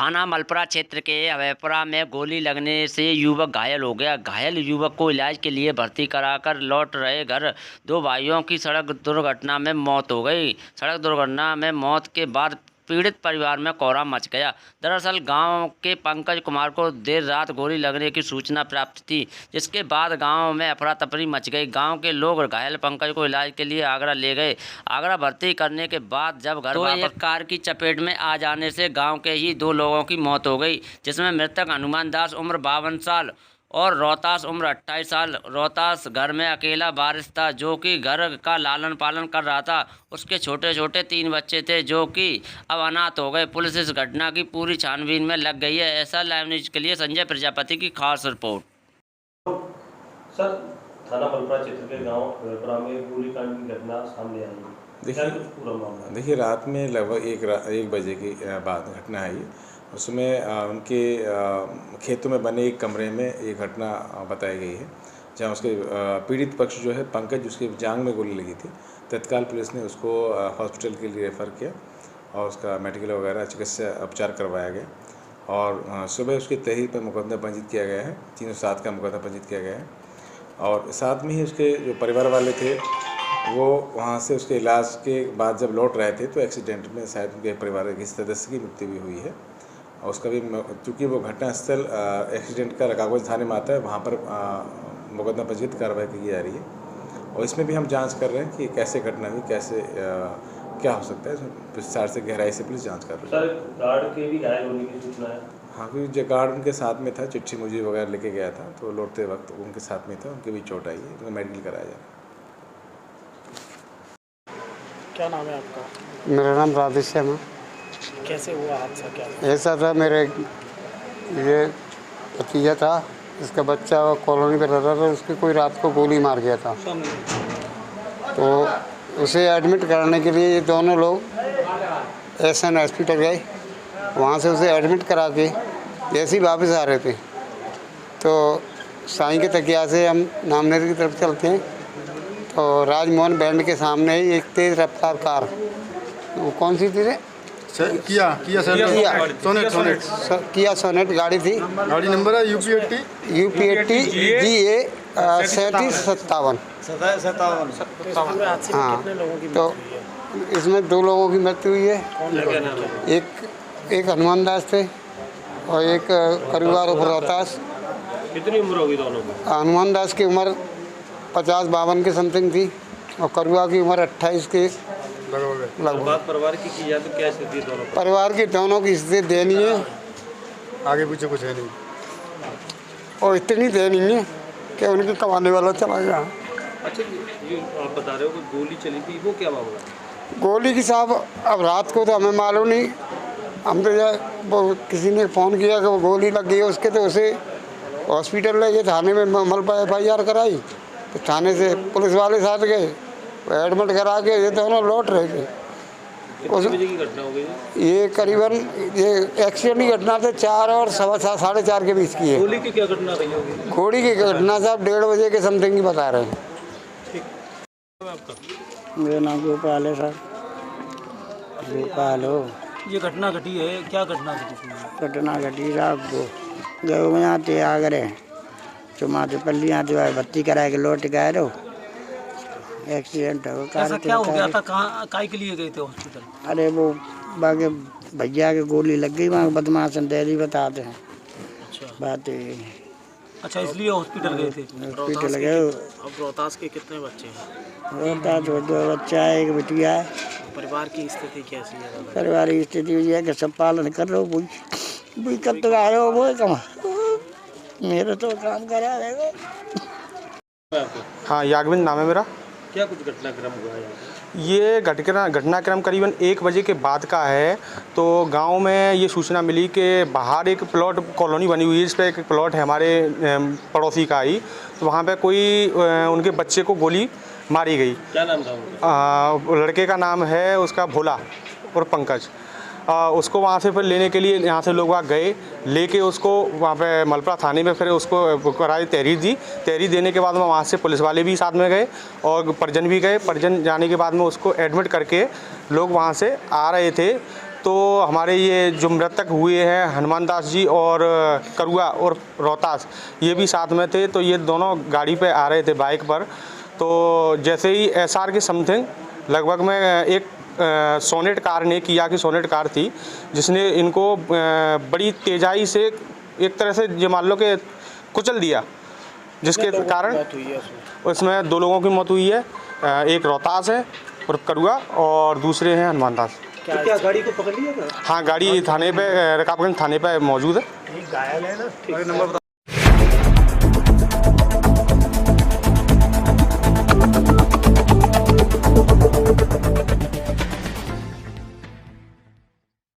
थाना मलपुरा क्षेत्र के अभयपुरा में गोली लगने से युवक घायल हो गया। घायल युवक को इलाज के लिए भर्ती कराकर लौट रहे घर दो भाइयों की सड़क दुर्घटना में मौत हो गई। सड़क दुर्घटना में मौत के बाद पीड़ित परिवार में कोहराम मच गया। दरअसल गांव के पंकज कुमार को देर रात गोली लगने की सूचना प्राप्त थी, जिसके बाद गांव में अफरा तफरी मच गई। गांव के लोग घायल पंकज को इलाज के लिए आगरा ले गए। आगरा भर्ती करने के बाद जब घर वापस कार की चपेट में आ जाने से गांव के ही दो लोगों की मौत हो गई, जिसमें मृतक हनुमान दास उम्र 52 साल और रोहतास उम्र 28 साल। रोहतास घर में अकेला वारिस था, जो कि घर का लालन पालन कर रहा था। उसके छोटे छोटे 3 बच्चे थे, जो कि अब अनाथ हो गए। पुलिस इस घटना की पूरी छानबीन में लग गई है। ऐसा लाइव न्यूज के लिए संजय प्रजापति की खास रिपोर्ट। सर, थाना मलपुरा क्षेत्र के गांव अभयपुरा में गोलीकांड की घटना सामने आई है। देखिए रात में लगभग 1 बजे की बाद घटना आई। उसमें उनके खेतों में बने एक कमरे में ये घटना बताई गई है, जहां उसके पीड़ित पक्ष जो है पंकज, उसके जांघ में गोली लगी थी। तत्काल पुलिस ने उसको हॉस्पिटल के लिए रेफ़र किया और उसका मेडिकल वगैरह चिकित्सा उपचार करवाया गया और सुबह उसकी तहरीर पर मुकदमा पंजीत किया गया है। 307 का मुकदमा पंजीत किया गया है और साथ में ही उसके जो परिवार वाले थे वो वहाँ से उसके इलाज के बाद जब लौट रहे थे तो एक्सीडेंट में शायद उनके परिवार के किसी सदस्य की मृत्यु भी हुई है। और उसका भी, चूँकि वो घटनास्थल एक्सीडेंट का रकाबगंज थाने में आता है, वहाँ पर मुकदमा पंजीकृत कार्रवाई की जा रही है और इसमें भी हम जांच कर रहे हैं कि कैसे घटना हुई, कैसे क्या हो सकता है। विस्तार से गहराई से पुलिस जांच कर रही है। सर, गार्ड के भी घायल होने की सूचना है। हाँ, क्योंकि जो गार्ड उनके साथ में था, चिट्ठी मुझे वगैरह लेके गया था, तो लौटते वक्त उनके साथ में था, उनके भी चोट आई है, उनका मेडिकल कराया जा रहा है। क्या नाम है आपका? मेरा नाम राधेश्याम है। कैसे हुआ हादसा? क्या ऐसा था, मेरे ये भतीजा था, इसका बच्चा कॉलोनी पर रहता था, उसकी कोई रात को गोली मार गया था, तो उसे एडमिट कराने के लिए ये दोनों लोग एसएन हॉस्पिटल गए। वहाँ से उसे एडमिट करा के जैसे ही वापस आ रहे थे तो साईं के तकिया से हम नामनेर की तरफ चलते हैं तो राजमोहन बैंड के सामने ही एक तेज़ रफ्तार कार, वो कौन सी थी रे? किया सोनेट गाड़ी थी। गाड़ी नंबर है UP80 GA 3757। हाँ, तो इसमें 2 लोगों की मृत्यु हुई है। एक हनुमान दास थे और एक परिवार रोहतास। कितनी उम्र होगी दोनों की? हनुमान दास की उम्र 50-52 के समथिंग थी और करुआ की उम्र 28 के लगभग। परिवार की जाए तो क्या स्थिति है दोनों? परिवार की दोनों की स्थिति दयनीय है, आगे पीछे कुछ है नहीं और इतनी दयनीय है कि उनके कमाने वाला चला गया। अच्छा, ये आप बता रहे हो कि गोली चली थी, वो क्या मामला? गोली की साहब अब रात को तो हमें मालूम नहीं, हम तो वो किसी ने फ़ोन किया कि वो गोली लग गई है उसके, तो उसे हॉस्पिटल ले गए, थाने में मलपुरा FIR कराई, तो थाने से पुलिस वाले साथ गए, एडमिट करा के ये दोनों लौट रहे थे। कितने बजे की घटना हो गई? ये करीबन ये एक्सीडेंट की घटना से 4 और 4:15 के बीच की है। गोली की क्या घटना रही होगी? गोली की घटना साहब 1:30 बजे के समथिंग की बता रहे हैं। मेरा नाम गोपाल है सर। गोपाल हो। ये घटना घटी है, क्या घटना घटी? घटना घटी रात को गए में आते आगरे चुमाते पल्लियाँ जो है भर्ती करा के लौट गए रहो, एक्सीडेंट हो। ऐसा क्या हो गया था? कहाँ काय के लिए गए थे हॉस्पिटल? अरे वो बागे भैया के गोली लग गई, वहाँ बदमाश अंधेरी बताते हैं। अच्छा, बात अच्छा, इसलिए हॉस्पिटल गए थे। हॉस्पिटल गए। अब रोहतास के कितने बच्चे हैं? रोहतास 2 बच्चा है, एक बिटिया है। परिवार की स्थिति कैसी है? परिवार की स्थिति ये है कि सब पालन कर रहे हो, बुई कब तक आए हो, वो कमा मेरे तो काम करा रहेगा। हाँ, यागविंद नाम है मेरा। क्या कुछ घटनाक्रम हुआ है? ये घटनाक्रम करीबन 1 बजे के बाद का है। तो गांव में ये सूचना मिली कि बाहर एक प्लॉट कॉलोनी बनी हुई है, इस पर एक प्लॉट है हमारे पड़ोसी का ही, तो वहाँ पे कोई उनके बच्चे को गोली मारी गई। क्या नाम था उनका? लड़के का नाम है उसका भोला और पंकज। उसको वहाँ से फिर लेने के लिए यहाँ से लोग वहाँ गए, लेके उसको वहाँ पे मलपुरा थाने में फिर उसको कराई तहरीर दी। तहरीर देने के बाद में वहाँ से पुलिस वाले भी साथ में गए और परिजन भी गए। परिजन जाने के बाद में उसको एडमिट करके लोग वहाँ से आ रहे थे तो हमारे ये जो मृतक हुए हैं हनुमान दास जी और करुआ और रोहतास, ये भी साथ में थे। तो ये दोनों गाड़ी पे आ रहे थे बाइक पर। तो जैसे ही SR के समथिंग लगभग में एक सोनेट कार ने, किया की सोनेट कार थी, जिसने इनको बड़ी तेज़ाई से एक तरह से ये मान लो कि कुचल दिया, जिसके कारण उसमें 2 लोगों की मौत हुई है। एक रोहतास है और करुआ और दूसरे हैं हनुमान दास। क्या गाड़ी को पकड़ लिया था? हाँ, गाड़ी थाने पे, रकाबगंज थाने पे मौजूद है। घायल है ना? ठीक।